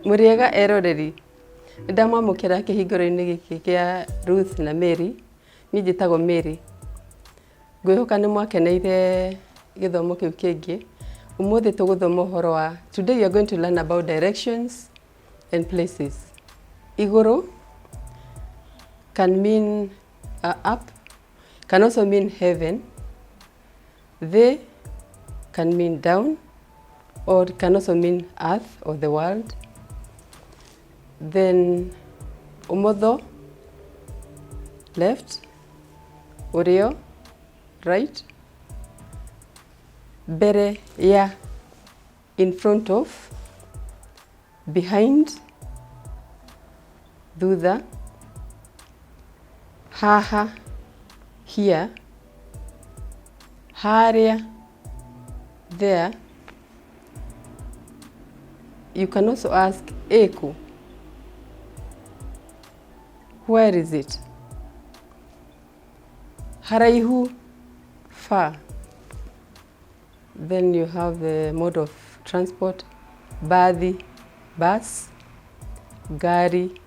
Muriega eroreri. Ndamwamũkĩra kĩhingũro-inĩ gĩkĩ kĩa Ruth na Mary. Niĩ njĩtagwo Mary. Ngwĩhoka nĩ mwakeneire gĩthomo kĩu kĩngĩ. Ũmũthĩ tũgũthoma ũhoro wa today we are going to learn about directions and places. Igũrũ can mean up, can also mean heaven. Thĩ can mean down, or can also mean earth or the world. Then ũmotho, left, ũrĩo, right, mbere ya, in front of, behind, thutha, haha, here, harĩa, there. You can also ask eku. Where is it? Haraihu, far. Then you have the mode of transport. Bathi, bus. Gari,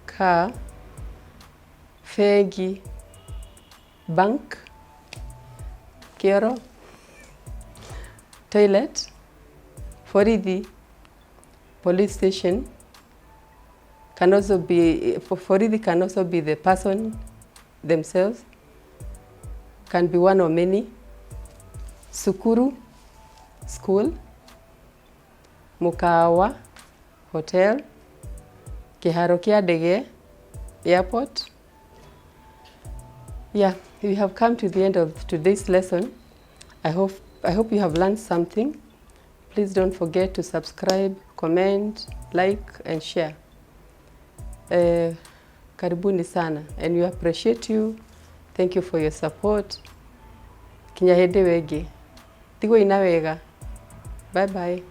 car. Fegi, bank. Kioro, toilet. Forithi, police station. Can also be, forithi can also be the person themselves. Can be one or many. Sukuru, school. Mukawa, hotel. Kĩharo kĩa ndege, airport. Yeah, we have come to the end of today's lesson. I hope you have learned something. Please don't forget to subscribe, comment, like, and share. Karibuni sana, and we appreciate you. Thank you for your support. Kinya hĩndĩ wengĩ. Tigwo ina wega. Bye bye.